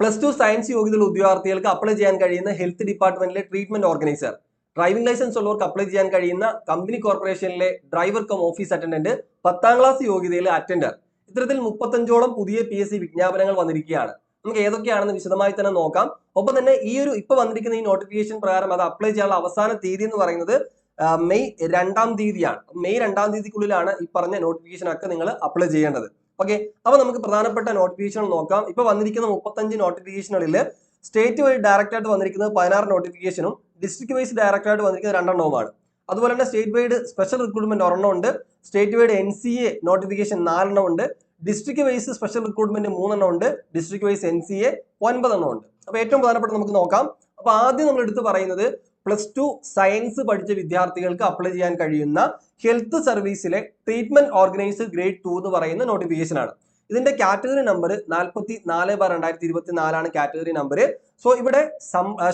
+2 science യോഗ്യതയുള്ള ഉദ്യോഗാർത്ഥികൾക്ക് apply ചെയ്യാൻ കഴിയുന്ന ഹെൽത്ത് ഡിപ്പാർട്ട്മെന്റിലെ ട്രീറ്റ്മെന്റ് ഓർഗനൈസർ, ഡ്രൈവിംഗ് ലൈസൻസ് ഉള്ളവർക്ക് അപ്ലൈ ചെയ്യാൻ കഴിയുന്ന കമ്പനി കോർപ്പറേഷനിലെ ഡ്രൈവർ കം ഓഫീസ് അറ്റൻഡന്റ്, 10ാം ക്ലാസ് യോഗ്യതയിലെ അറ്റൻഡർ. ഇത്തരത്തിൽ 35ഓളം പുതിയ PSC വിജ്ഞാപനങ്ങൾ വന്നിരിക്കുകയാണ്. നമുക്ക് ഏതൊക്കെയാണെന്ന് വിശദമായി തന്നെ നോക്കാം. ഒപ്പം തന്നെ ഇപ്പൊ വന്നിരിക്കുന്ന ഈ നോട്ടിഫിക്കേഷൻ പ്രകാരം അത് അപ്ലൈ ചെയ്യാനുള്ള അവസാന തീയതി എന്ന് പറയുന്നത് മെയ് 2-ാം തീയതിയാണ്. മെയ് 2-ാം തീയതിക്കുള്ളിലാണ് ഈ പറഞ്ഞ നോട്ടിഫിക്കേഷൻ ഒക്കെ നിങ്ങൾ അപ്ലൈ ചെയ്യേണ്ടത്. ഓക്കെ, അപ്പൊ നമുക്ക് പ്രധാനപ്പെട്ട നോട്ടിഫിക്കേഷൻ നോക്കാം. ഇപ്പൊ വന്നിരിക്കുന്ന 35 നോട്ടിഫിക്കേഷനുകളിൽ സ്റ്റേറ്റ് വൈസ് ഡയറക്റ്റ് ആയിട്ട് വന്നിരിക്കുന്നത് 16 നോട്ടിഫിക്കേഷനും ഡിസ്ട്രിക്ട് വൈസ് ഡയറക്റ്റ് ആയിട്ട് വന്നിരിക്കുന്നത് 2 എണ്ണവുമാണ്. അതുപോലെ തന്നെ സ്റ്റേറ്റ് വൈഡ് സ്പെഷ്യൽ റിക്രൂട്ട്മെന്റ് 1 ഉണ്ട്, സ്റ്റേറ്റ് വൈഡ് NCA നോട്ടിഫിക്കേഷൻ 4 എണ്ണം ഉണ്ട്, ഡിസ്ട്രിക്ട് വൈസ് സ്പെഷ്യൽ റിക്രൂട്ട്മെന്റ് 3 എണ്ണം ഉണ്ട്, ഡിസ്ട്രിക്ട് വൈസ് NCA 9 എണ്ണം ഉണ്ട്. അപ്പൊ ഏറ്റവും പ്രധാനപ്പെട്ട നമുക്ക് നോക്കാം. അപ്പൊ ആദ്യം നമ്മൾ എടുത്ത് പറയുന്നത് +2 സയൻസ് പഠിച്ച വിദ്യാർത്ഥികൾക്ക് അപ്ലൈ ചെയ്യാൻ കഴിയുന്ന ഹെൽത്ത് സർവീസിലെ ട്രീറ്റ്മെന്റ് ഓർഗനൈസർ ഗ്രേഡ് 2 എന്ന് പറയുന്ന നോട്ടിഫിക്കേഷൻ ആണ്. ഇതിന്റെ കാറ്റഗറി നമ്പർ 44/2024 ആണ് കാറ്റഗറി നമ്പർ. സോ ഇവിടെ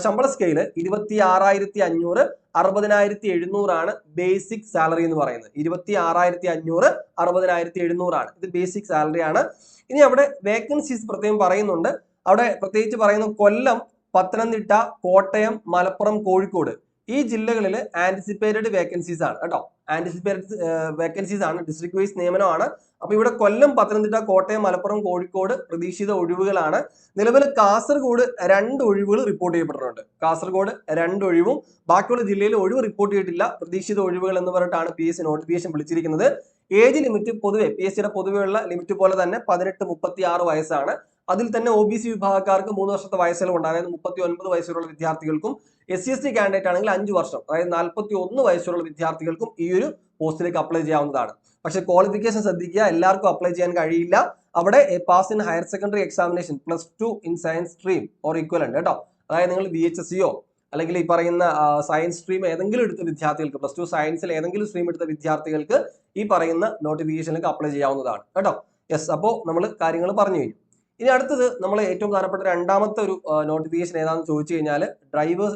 ശമ്പള സ്കെയില് 26,500, 60,700 ആണ് ബേസിക് സാലറി എന്ന് പറയുന്നത്. 26,500, 60,700 ആണ് ഇത് ബേസിക് സാലറി ആണ്. ഇനി അവിടെ വേക്കൻസീസ് പ്രത്യേകം പറയുന്നുണ്ട്. അവിടെ പ്രത്യേകിച്ച് പറയുന്ന കൊല്ലം, പത്തനംതിട്ട, കോട്ടയം, മലപ്പുറം, കോഴിക്കോട് ഈ ജില്ലകളിൽ ആന്റിസിപ്പേറ്റഡ് വേക്കൻസീസ് ആണ് കേട്ടോ. ആന്റിസിപ്പേറ്റഡ് വേക്കൻസീസ് ആണ്, ഡിസ്ട്രിക്ട് വൈസ് നിയമനമാണ്. അപ്പൊ ഇവിടെ കൊല്ലം, പത്തനംതിട്ട, കോട്ടയം, മലപ്പുറം, കോഴിക്കോട് പ്രതീക്ഷിത ഒഴിവുകളാണ്. നിലവിൽ കാസർഗോഡ് 2 ഒഴിവുകൾ റിപ്പോർട്ട് ചെയ്യപ്പെട്ടിട്ടുണ്ട്. കാസർഗോഡ് 2 ഒഴിവും ബാക്കിയുള്ള ജില്ലയിൽ ഒഴിവ് റിപ്പോർട്ട് ചെയ്തിട്ടില്ല. പ്രതീക്ഷിത ഒഴിവുകൾ എന്ന് പറഞ്ഞിട്ടാണ് PSC നോട്ടിഫിക്കേഷൻ വിളിച്ചിരിക്കുന്നത്. ഏജ് ലിമിറ്റ് പൊതുവെ PSCയുടെ പൊതുവെയുള്ള ലിമിറ്റ് പോലെ തന്നെ 18-36 വയസ്സാണ്. അതിൽ തന്നെ OBC വിഭാഗക്കാർക്ക് 3 വർഷത്തെ വയസ്സിലുണ്ട്. അതായത് 39 വയസ്സുള്ള വിദ്യാർത്ഥികൾക്കും, SC/ST കാൻഡിഡേറ്റ് ആണെങ്കിൽ 5 വർഷം, അതായത് 41 വയസ്സുള്ള വിദ്യാർത്ഥികൾക്കും ഈ ഒരു പോസ്റ്റിലേക്ക് അപ്ലൈ ചെയ്യാവുന്നതാണ്. പക്ഷേ ക്വാളിഫിക്കേഷൻ ശ്രദ്ധിക്കുക, എല്ലാവർക്കും അപ്ലൈ ചെയ്യാൻ കഴിയില്ല. അവിടെ pass in higher secondary examination +2 in science stream or equivalent കേട്ടോ. അതായത് നിങ്ങൾ VHSCയോ അല്ലെങ്കിൽ ഈ പറയുന്ന സയൻസ് സ്ട്രീം ഏതെങ്കിലും എടുത്ത വിദ്യാർത്ഥികൾക്ക്, +2 സയൻസിൽ ഏതെങ്കിലും സ്ട്രീം എടുത്ത വിദ്യാർത്ഥികൾക്ക് ഈ പറയുന്ന നോട്ടിഫിക്കേഷനിലേക്ക് അപ്ലൈ ചെയ്യാവുന്നതാണ് കേട്ടോ. യെസ്, അപ്പോൾ നമ്മൾ കാര്യങ്ങൾ പറഞ്ഞു കഴിഞ്ഞു. ഇനി അടുത്തത് നമ്മൾ ഏറ്റവും പ്രധാനപ്പെട്ട രണ്ടാമത്തെ ഒരു നോട്ടിഫിക്കേഷൻ ഏതാണെന്ന് ചോദിച്ചു കഴിഞ്ഞാൽ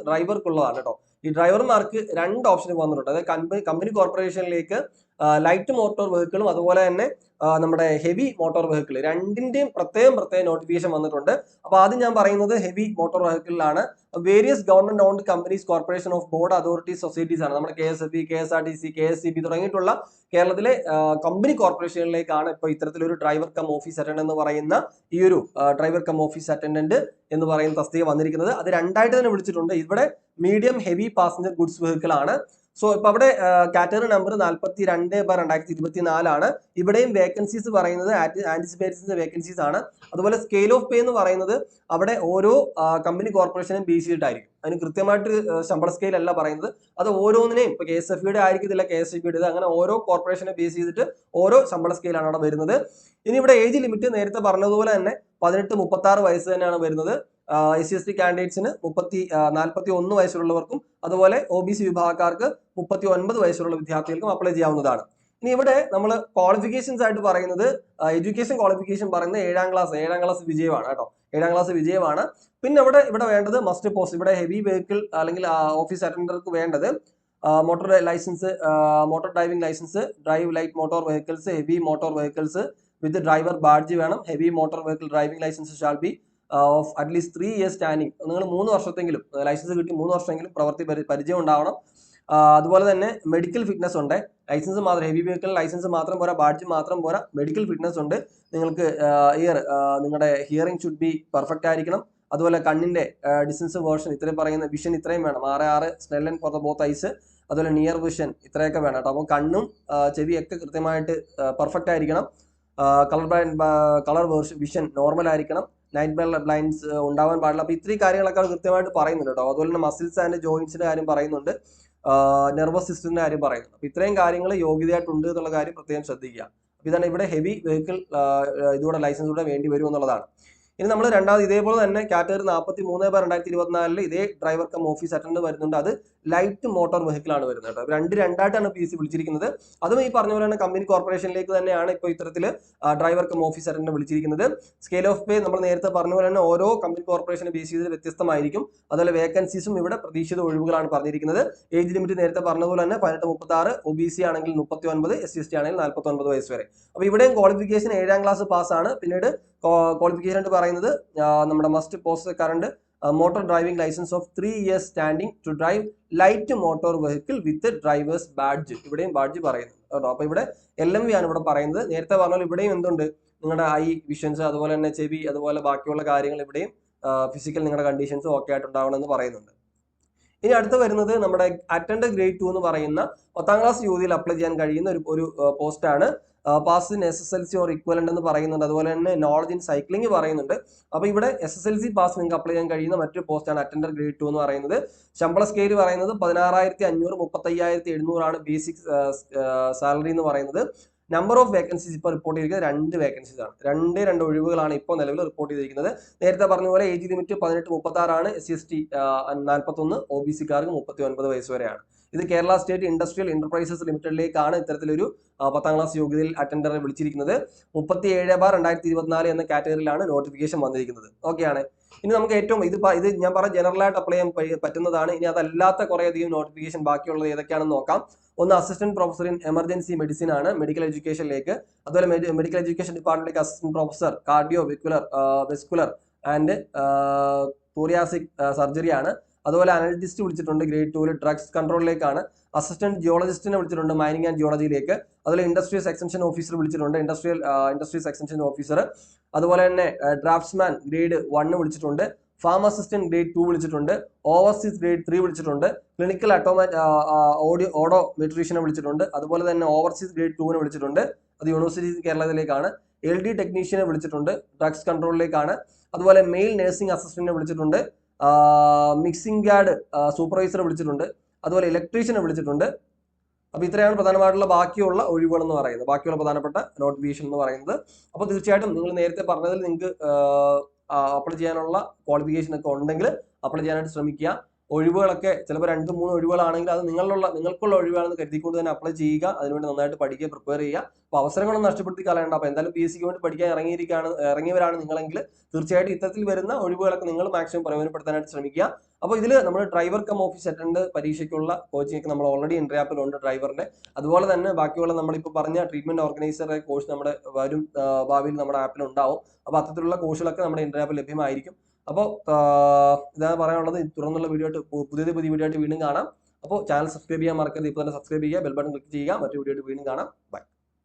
ഡ്രൈവർക്കുള്ളതാണ് കേട്ടോ. ഈ ഡ്രൈവർമാർക്ക് 2 ഓപ്ഷൻ വന്നിട്ടുണ്ട്. അതായത് കമ്പനി കോർപ്പറേഷനിലേക്ക് ലൈറ്റ് മോട്ടോർ വെഹിക്കിളും അതുപോലെ തന്നെ നമ്മുടെ ഹെവി മോട്ടോർ വെഹിക്കിൾ രണ്ടിന്റെയും പ്രത്യേകം നോട്ടിഫിക്കേഷൻ വന്നിട്ടുണ്ട്. അപ്പൊ ആദ്യം ഞാൻ പറയുന്നത് ഹെവി മോട്ടോർ വെഹിക്കിളിലാണ്. Various government owned companies, corporation of board authorities, societies ആണ്. നമ്മുടെ KSFB, KSRTC, KSCB തുടങ്ങിയിട്ടുള്ള കേരളത്തിലെ കമ്പനി കോർപ്പറേഷനിലേക്കാണ് ഇപ്പോൾ ഇത്തരത്തിലൊരു ഡ്രൈവർ കം ഓഫീസ് അറ്റൻഡന്റ് എന്ന് പറയുന്ന ഈ ഒരു ഡ്രൈവർ കം ഓഫീസ് അറ്റൻഡന്റ് എന്ന് പറയുന്ന തസ്തിക വന്നിരിക്കുന്നത്. അത് 2ആയിട്ട് തന്നെ വിളിച്ചിട്ടുണ്ട്. ഇവിടെ medium heavy passenger goods vehicle ആണ്. സോ ഇപ്പൊ അവിടെ കാറ്റഗറി നമ്പർ 42/2024 ആണ്. ഇവിടെയും വേക്കൻസീസ് പറയുന്നത് ആന്റിസിപ്പേറ്റഡ് വേക്കൻസീസ് ആണ്. അതുപോലെ സ്കെയിൽ ഓഫ് പേ എന്ന് പറയുന്നത് അവിടെ ഓരോ കമ്പനി കോർപ്പറേഷനും ബേസ് ചെയ്തിട്ടായിരിക്കും. അതിന് കൃത്യമായിട്ട് ശമ്പള സ്കെയിൽ അല്ല പറയുന്നത്. അത് ഓരോന്നിനെയും ഇപ്പൊ KSFBയുടെ ആയിരിക്കത്തില്ല, KSCBയുടെ, അങ്ങനെ ഓരോ കോർപ്പറേഷനെ ബേസ് ചെയ്തിട്ട് ഓരോ ശമ്പള സ്കെയിലാണ് അവിടെ വരുന്നത്. ഇനി ഇവിടെ ഏജ് ലിമിറ്റ് നേരത്തെ പറഞ്ഞതുപോലെ തന്നെ 18-36 വയസ്സ് തന്നെയാണ് വരുന്നത്. SC/ST കാൻഡിഡേറ്റ്സിന് 41 വയസ്സുള്ളവർക്കും അതുപോലെ OBC വിഭാഗക്കാർക്ക് 39 വയസ്സുള്ള വിദ്യാർത്ഥികൾക്കും അപ്ലൈ ചെയ്യാവുന്നതാണ്. ഇനി ഇവിടെ നമ്മൾ ക്വാളിഫിക്കേഷൻസ് ആയിട്ട് പറയുന്നത് എഡ്യൂക്കേഷൻ ക്വാളിഫിക്കേഷൻ പറയുന്നത് 7ാം ക്ലാസ് വിജയമാണ് കേട്ടോ. 7ാം ക്ലാസ് വിജയമാണ്. പിന്നെ ഇവിടെ വേണ്ടത് മസ്റ്റ് പോസ്റ്റ്, ഇവിടെ ഹെവി വെഹിക്കിൾ അല്ലെങ്കിൽ ഓഫീസ് അറ്റൻഡർക്ക് വേണ്ടത് motor licence, motor driving licence, drive light motor vehicles, heavy motor vehicles with driver badge വേണം. Heavy motor vehicle driving licence shall be of at least 3 years standing. നിങ്ങൾ 3 വർഷത്തെങ്കിലും licence കിട്ടി 3 വർഷമെങ്കിലും പ്രവൃത്തി പരിചയം ഉണ്ടാവണം. അതുപോലെ തന്നെ മെഡിക്കൽ ഫിറ്റ്നസ് ഉണ്ട്. ലൈസൻസ് മാത്രം, ഹെവി വെഹിക്കിൾ ലൈസൻസ് മാത്രം പോരാ, ബാഡ്ജ് മാത്രം പോരാ, മെഡിക്കൽ ഫിറ്റ്നസ് ഉണ്ട്. നിങ്ങൾക്ക് നിങ്ങളുടെ ഹിയറിംഗ് ഷുഡ് ബി പെർഫെക്റ്റ് ആയിരിക്കണം. അതുപോലെ കണ്ണിന്റെ ഡിസ്റ്റൻസ് വേർഷൻ ഇത്രയും പറയുന്ന വിഷൻ ഇത്രയും വേണം, 6 Snell and for the both eyes. അതുപോലെ നിയർ വിഷൻ ഇത്രയൊക്കെ വേണം കേട്ടോ. അപ്പോൾ കണ്ണും ചെവിയൊക്കെ കൃത്യമായിട്ട് പെർഫെക്റ്റ് ആയിരിക്കണം. കളർ വിഷൻ നോർമൽ ആയിരിക്കണം. നൈറ്റ് ബ്ലൈൻഡ്സ് ഉണ്ടാവാൻ പാടില്ല. അപ്പൊ ഇത്രയും കാര്യങ്ങളൊക്കെ കൃത്യമായിട്ട് പറയുന്നുണ്ട് കേട്ടോ. അതുപോലെ തന്നെ മസിൽസ് ആൻഡ് ജോയിന്റ്സിന്റെ കാര്യം പറയുന്നുണ്ട്, നെർവസ് സിസ്റ്റത്തിന്റെ കാര്യം പറയുന്നുണ്ട്. അപ്പൊ ഇത്രയും കാര്യങ്ങൾ യോഗ്യതയായിട്ടുണ്ട് എന്നുള്ള കാര്യം പ്രത്യേകം ശ്രദ്ധിക്കുക. അപ്പൊ ഇതാണ് ഇവിടെ ഹെവി വെഹിക്കിൾ ഇതുകൂടെ ലൈസൻസ് കൂടെ വേണ്ടി വരും എന്നുള്ളതാണ്. ഇനി നമ്മൾ രണ്ടാമത് ഇതേപോലെ തന്നെ കാറ്റഗറി 43/2024 ഇതേ ഡ്രൈവർ കം ഓഫീസ് അറ്റൻഡന്റ് വരുന്നുണ്ട്. അത് ലൈറ്റ് മോട്ടോർ വെഹിക്കിൾ ആണ് വരുന്നത് കേട്ടോ. 2-2ആയിട്ടാണ് PSC വിളിച്ചിരിക്കുന്നത്. അതും ഈ പറഞ്ഞ പോലെ തന്നെ കമ്പനി കോർപ്പറേഷനിലേക്ക് തന്നെയാണ് ഇപ്പോൾ ഇത്തരത്തിൽ ഡ്രൈവർ കം ഓഫീസ് അറ്റൻഡന്റ് വിളിച്ചിരിക്കുന്നത്. സ്കെയിൽ ഓഫ് പേ നമ്മൾ നേരത്തെ പറഞ്ഞ പോലെ തന്നെ ഓരോ കമ്പനി കോർപ്പറേഷനെ ബേസ് ചെയ്ത് വ്യത്യസ്തമായിരിക്കും. അതുപോലെ വേക്കൻസീസും ഇവിടെ പ്രതീക്ഷിത ഒഴിവുകളാണ് പറഞ്ഞിരിക്കുന്നത്. ഏജ് ലിമിറ്റ് നേരത്തെ പറഞ്ഞതുപോലെ തന്നെ 18-36, OBC ആണെങ്കിൽ 39, SC/ST ആണെങ്കിൽ 49 വയസ്സ് വരെ. അപ്പോൾ ഇവിടെയും ക്വാളിഫിക്കേഷൻ 7ാം ക്ലാസ് പാസ്സാണ്. പിന്നീട് ക്വാളിഫിക്കേഷൻ ആയിട്ട് പറയുന്നത് നമ്മുടെ must post current motor driving licence of 3 years standing to drive light motor vehicle with drivers badge. ഇവിടെയും ബാഡ്ജ് പറയുന്നുണ്ട് കേട്ടോ. അപ്പൊ ഇവിടെ LMV ആണ് ഇവിടെ പറയുന്നത്. നേരത്തെ പറഞ്ഞാൽ ഇവിടെയും എന്തുണ്ട്, നിങ്ങളുടെ ഐ വിഷൻസ് അതുപോലെ തന്നെ ചെവി അതുപോലെ ബാക്കിയുള്ള കാര്യങ്ങൾ ഇവിടെയും ഫിസിക്കൽ നിങ്ങളുടെ കണ്ടീഷൻസ് ഓക്കെ ആയിട്ടുണ്ടാവണം എന്ന് പറയുന്നുണ്ട്. ഇനി അടുത്ത് വരുന്നത് നമ്മുടെ അറ്റൻഡർ ഗ്രേഡ് 2 എന്ന് പറയുന്ന 10ാം ക്ലാസ് യോഗ്യതയിൽ അപ്ലൈ ചെയ്യാൻ കഴിയുന്ന ഒരു പോസ്റ്റാണ്. Pass in SSLC or equivalent എന്ന് പറയുന്നുണ്ട്. അതുപോലെ തന്നെ നോളജ് ഇൻ സൈക്ലിംഗ് പറയുന്നുണ്ട്. അപ്പൊ ഇവിടെ SSLC പാസ് നിങ്ങൾക്ക് അപ്ലൈ ചെയ്യാൻ കഴിയുന്ന മറ്റൊരു പോസ്റ്റാണ് അറ്റൻഡർ ഗ്രേഡ് 2 എന്ന് പറയുന്നത്. ശമ്പള സ്കെയിൽ പറയുന്നത് 16,500 35,700 ആണ് ബേസിക് സാലറി എന്ന് പറയുന്നത്. നമ്പർ ഓഫ് വേക്കൻസീസ് ഇപ്പോൾ റിപ്പോർട്ട് ചെയ്തിരിക്കുന്നത് 2 വേക്കൻസീസ് ആണ്. രണ്ട് ഒഴിവുകളാണ് ഇപ്പോൾ നിലവിൽ റിപ്പോർട്ട് ചെയ്തിരിക്കുന്നത്. നേരത്തെ പറഞ്ഞ പോലെ ഏജ് ലിമിറ്റ് 18-36 ആണ്. SC/ST 41, OBC-കാർക്ക് 39 വയസ്സ് വരെയാണ്. ഇത് കേരള സ്റ്റേറ്റ് ഇൻഡസ്ട്രിയൽ എന്റർപ്രൈസസ് ലിമിറ്റഡിലേക്കാണ് ഇത്തരത്തിലൊരു 10ാം ക്ലാസ് യോഗ്യതയിൽ അറ്റൻഡറെ വിളിച്ചിരിക്കുന്നത്. 37/2024 എന്ന കാറ്റഗറിയിലാണ് നോട്ടിഫിക്കേഷൻ വന്നിരിക്കുന്നത്. ഓക്കെയാണ്. ഇനി നമുക്ക് ഏറ്റവും ഇത് ഞാൻ പറഞ്ഞ ജനറൽ ആയിട്ട് അപ്ലൈ ചെയ്യാൻ പറ്റുന്നതാണ്. ഇനി അതല്ലാത്ത കുറേയധികം നോട്ടിഫിക്കേഷൻ ബാക്കിയുള്ളത് ഏതൊക്കെയാണെന്ന് നോക്കാം. ഒന്ന് assistant professor in emergency medicine ആണ് മെഡിക്കൽ എഡ്യൂക്കേഷനിലേക്ക്. അതുപോലെ മെഡിക്കൽ എഡ്യൂക്കേഷൻ ഡിപ്പാർട്ട്മെന്റിലേക്ക് assistant professor cardiovascular and thoracic surgery ആണ്. അതുപോലെ അനലിറ്റിസ്റ്റ് വിളിച്ചിട്ടുണ്ട് ഗ്രേഡ് 2 ഡ്രഗ്സ് കൺട്രോളിലേക്കാണ്. അസിസ്റ്റന്റ് ജിയോളജിസ്റ്റിനെ വിളിച്ചിട്ടുണ്ട് മൈനിങ് ആൻഡ് ജിയോളജിയിലേക്ക്. അതുപോലെ ഇൻഡസ്ട്രിയൽ എക്സ്റ്റൻഷൻ ഓഫീസർ വിളിച്ചിട്ടുണ്ട് ഇൻഡസ്ട്രിയൽ എക്സ്റ്റൻഷൻ ഓഫീസർ. അതുപോലെ തന്നെ ഡ്രാഫ്റ്റ്സ്മാൻ ഗ്രേഡ് 1 വിളിച്ചിട്ടുണ്ട്. ഫാം അസിസ്റ്റന്റ് ഗ്രേഡ് 2 വിളിച്ചിട്ടുണ്ട്. ഓവർസീസ് ഗ്രേഡ് 3 വിളിച്ചിട്ടുണ്ട്. ക്ലിനിക്കൽ ഓഡോമെട്രീഷ്യനെ വിളിച്ചിട്ടുണ്ട്. അതുപോലെ തന്നെ ഓവർസീസ് ഗ്രേഡ് 2 വിളിച്ചിട്ടുണ്ട്. അത് യൂണിവേഴ്സിറ്റി കേരളത്തിലേക്കാണ്. LD ടെക്നീഷ്യനെ വിളിച്ചിട്ടുണ്ട് ഡ്രഗ്സ് കൺട്രോളിലേക്കാണ്. അതുപോലെ മെയിൽ നഴ്സിംഗ് അസിസ്റ്റന്റിനെ വിളിച്ചിട്ടുണ്ട്. മിക്സിംഗ് യാർഡ് സൂപ്പർവൈസർ വിളിച്ചിട്ടുണ്ട്. അതുപോലെ ഇലക്ട്രീഷ്യനെ വിളിച്ചിട്ടുണ്ട്. അപ്പൊ ഇത്രയാണ് പ്രധാനമായിട്ടുള്ള ബാക്കിയുള്ള ഒഴിവുകൾ എന്ന് പറയുന്നത്, ബാക്കിയുള്ള പ്രധാനപ്പെട്ട നോട്ടിഫിക്കേഷൻ എന്ന് പറയുന്നത്. അപ്പോൾ തീർച്ചയായിട്ടും നിങ്ങൾ നേരത്തെ പറഞ്ഞതിൽ നിങ്ങൾക്ക് അപ്ലൈ ചെയ്യാനുള്ള ക്വാളിഫിക്കേഷൻ ഒക്കെ ഉണ്ടെങ്കിൽ അപ്ലൈ ചെയ്യാനായിട്ട് ശ്രമിക്കുക. ഒഴിവുകളൊക്കെ ചിലപ്പോൾ 2-3 ഒഴിവുകളാണെങ്കിൽ അത് നിങ്ങൾക്കുള്ള ഒഴിവാണെന്ന് കരുതിക്കൊണ്ട് തന്നെ അപ്ലൈ ചെയ്യുക. അതിനുവേണ്ടി നന്നായിട്ട് പഠിക്കുക, പ്രിപ്പയർ ചെയ്യുക. അപ്പോൾ അവസരങ്ങളൊന്നും നഷ്ടപ്പെടുത്തി കളയണ്ട. അപ്പോൾ എന്തായാലും PSCക്ക് വേണ്ടി പഠിക്കാൻ ഇറങ്ങിയവരാണ് നിങ്ങളെങ്കിൽ തീർച്ചയായിട്ടും ഇത്തരത്തിൽ വരുന്ന ഒഴിവുകളൊക്കെ നിങ്ങൾ മാക്സിമം പ്രയോജനപ്പെടുത്താനായിട്ട് ശ്രമിക്കുക. അപ്പോൾ ഇതിൽ നമ്മൾ ഡ്രൈവർ കം ഓഫീസ് അറ്റൻഡ് പരീക്ഷയ്ക്കുള്ള കോച്ചിങ് ഒക്കെ നമ്മൾ ഓൾറെഡി എൻട്രി ആപ്പിലുണ്ട് ഡ്രൈവറിന്റെ. അതുപോലെ തന്നെ ബാക്കിയുള്ള നമ്മളിപ്പോൾ പറഞ്ഞ ട്രീറ്റ്മെന്റ് ഓർഗനൈസറുടെ കോഴ്സ് നമ്മുടെ ഭാവിയിൽ നമ്മുടെ ആപ്പിൽ ഉണ്ടാവും. അപ്പോൾ അത്തരത്തിലുള്ള കോഴ്സുകളൊക്കെ നമ്മുടെ എൻട്രി ആപ്പിൽ ലഭ്യമായിരിക്കും. അപ്പോൾ ഇതാണ് പറയാനുള്ളത്. തുടർന്നുള്ള പുതിയ വീഡിയോ ആയിട്ട് വീണ്ടും കാണാം. അപ്പോൾ ചാനൽ സബ്സ്ക്രൈബ് ചെയ്യാൻ മറക്കരുത്. ഇപ്പോൾ തന്നെ സബ്സ്ക്രൈബ് ചെയ്യുക, ബെൽ ബട്ടൺ ക്ലിക്ക് ചെയ്യുക. മറ്റൊരു വീഡിയോ ആയിട്ട് വീണ്ടും കാണാം. ബൈ.